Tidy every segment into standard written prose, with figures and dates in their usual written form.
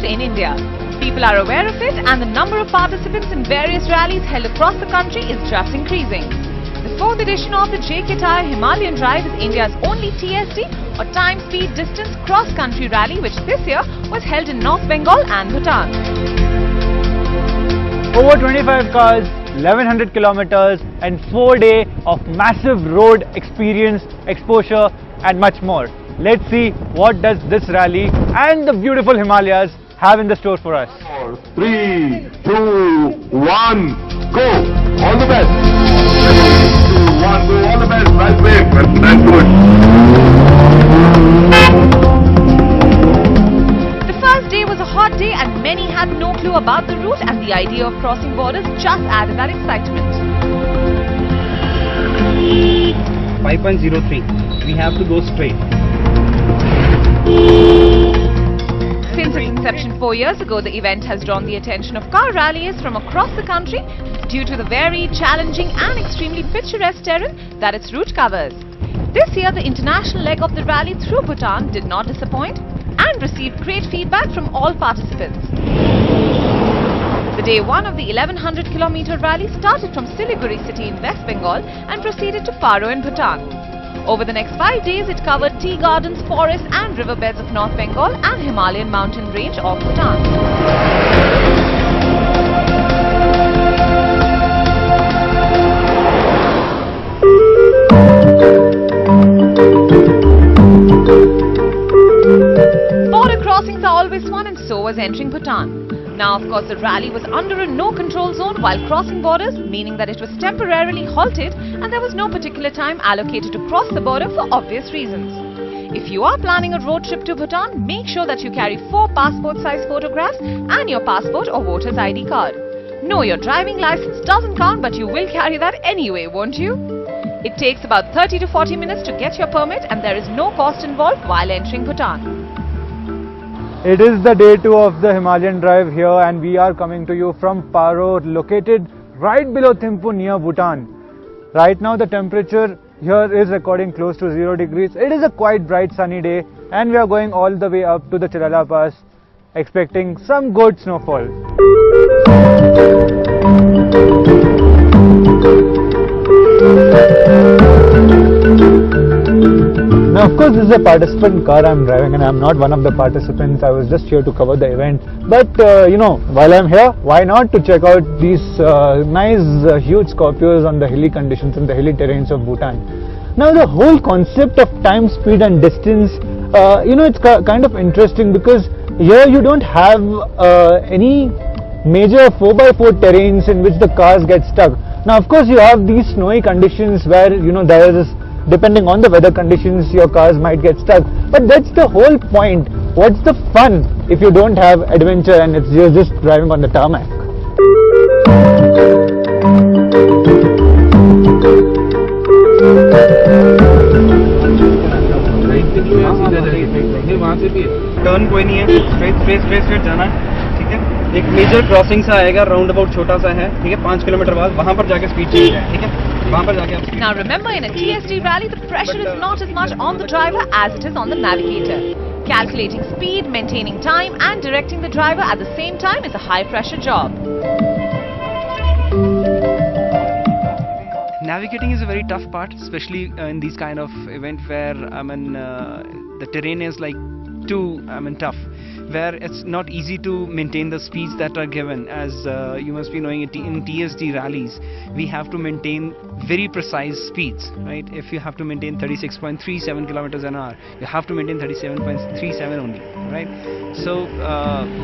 in India. People are aware of it, and the number of participants in various rallies held across the country is just increasing. The 4th edition of the JK Tyre Himalayan Drive is India's only TSD or time, speed, distance cross-country rally, which this year was held in North Bengal and Bhutan. Over 25 cars, 1100 kilometers and 4 days of massive road experience, exposure and much more. Let's see what does this rally and the beautiful Himalayas have in the store for us. 3, 2, 1, go! All the best! 3, 2, 1, go! All the best! Nice wave! That's good! The first day was a hot day and many had no clue about the route, and the idea of crossing borders just added that excitement. 5.03. We have to go straight. Since its inception 4 years ago, the event has drawn the attention of car ralliers from across the country due to the varied, challenging and extremely picturesque terrain that its route covers. This year, the international leg of the rally through Bhutan did not disappoint and received great feedback from all participants. The day one of the 1100-kilometer rally started from Siliguri city in West Bengal and proceeded to Paro in Bhutan. Over the next 5 days, it covered tea gardens, forests and riverbeds of North Bengal and Himalayan mountain range of Bhutan. Border crossings are always fun, and so was entering Bhutan. Now, of course, the rally was under a no-control zone while crossing borders, meaning that it was temporarily halted and there was no particular time allocated to cross the border for obvious reasons. If you are planning a road trip to Bhutan, make sure that you carry 4 passport-size photographs and your passport or voter's ID card. No, your driving license doesn't count, but you will carry that anyway, won't you? It takes about 30 to 40 minutes to get your permit, and there is no cost involved while entering Bhutan. It is the day 2 of the Himalayan Drive here, and we are coming to you from Paro, located right below Thimphu near Bhutan. Right now the temperature here is recording close to 0 degrees. It is a quite bright sunny day and we are going all the way up to the Chilala Pass, expecting some good snowfall. Now, of course, this is a participant car I'm driving, and I'm not one of the participants. I was just here to cover the event. But while I'm here, why not to check out these nice huge Scorpios on the hilly conditions and the hilly terrains of Bhutan. Now, the whole concept of time, speed and distance, it's kind of interesting, because here you don't have any major 4x4 terrains in which the cars get stuck. Now, of course, you have these snowy conditions where there is, depending on the weather conditions, your cars might get stuck. But that's the whole point. What's the fun if you don't have adventure and you're just driving on the tarmac? Turn कोई नहीं है, straight जाना है, ठीक है। एक major crossing सा आएगा, राउंड अबाउट छोटा सा है, ठीक है, 5 किलोमीटर बाद वहाँ पर जाके स्पीड चेंज है, ठीक है। Now remember, in a TSD rally, the pressure is not as much on the driver as it is on the navigator. Calculating speed, maintaining time and directing the driver at the same time is a high-pressure job. Navigating is a very tough part, especially in these kind of event where the terrain is like too tough, where it's not easy to maintain the speeds that are given. As you must be knowing, in TSD rallies we have to maintain very precise speeds, right? If you have to maintain 36.37 kilometers an hour, you have to maintain 37.37 only, right? So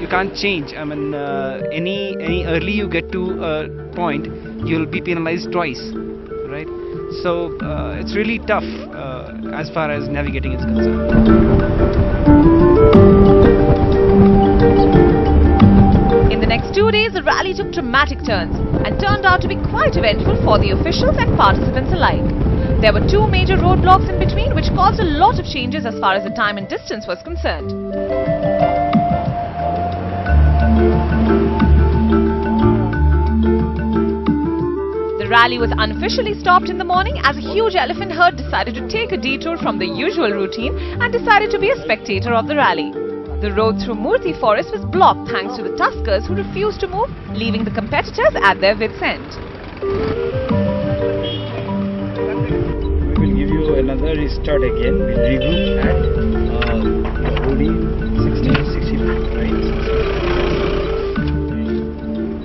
you can't change. Any early you get to a point, you'll be penalized twice, right? So it's really tough as far as navigating is concerned. In the next 2 days, the rally took dramatic turns and turned out to be quite eventful for the officials and participants alike. There were 2 major roadblocks in between, which caused a lot of changes as far as the time and distance was concerned. The rally was unofficially stopped in the morning as a huge elephant herd decided to take a detour from the usual routine and decided to be a spectator of the rally. The road through Murti forest was blocked thanks to the tuskers who refused to move, leaving the competitors at their wits' end. We will give you another restart again. We'll regroup at OD 1665, right? 3,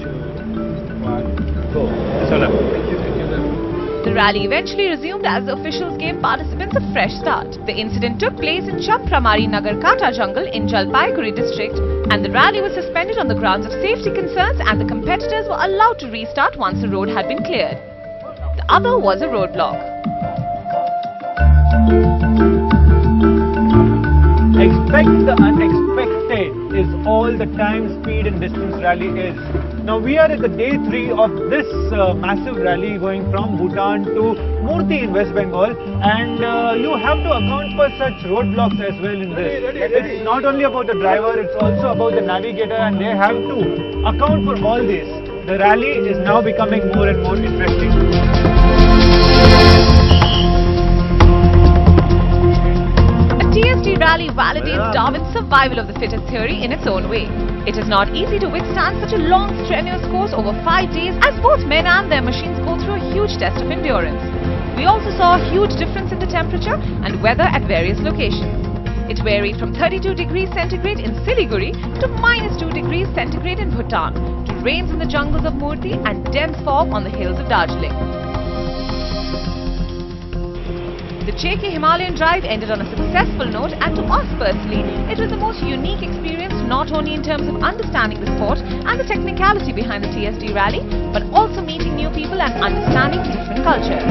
2, 1, go. The rally eventually resumed as the officials gave participants a fresh start. The incident took place in Chapramari Nagar Kata jungle in Jalpaiguri district, and the rally was suspended on the grounds of safety concerns, and the competitors were allowed to restart once the road had been cleared. The other was a roadblock. Expect the unexpected is all the time speed and distance rally is. Now we are at the day 3 of this massive rally going from Bhutan to Murti in West Bengal, and you have to account for such roadblocks as well in this. It's not only about the driver, it's also about the navigator, and they have to account for all this. The rally is now becoming more and more interesting. TSD rally validates Darwin's survival of the fittest theory in its own way. It is not easy to withstand such a long, strenuous course over 5 days, as both men and their machines go through a huge test of endurance. We also saw a huge difference in the temperature and weather at various locations. It varied from 32 degrees centigrade in Siliguri to -2 degrees centigrade in Bhutan, to rains in the jungles of Murti and dense fog on the hills of Darjeeling. The cheeky Himalayan Drive ended on a successful note, and to us personally, it was the most unique experience, not only in terms of understanding the sport and the technicality behind the TSD rally, but also meeting new people and understanding different cultures.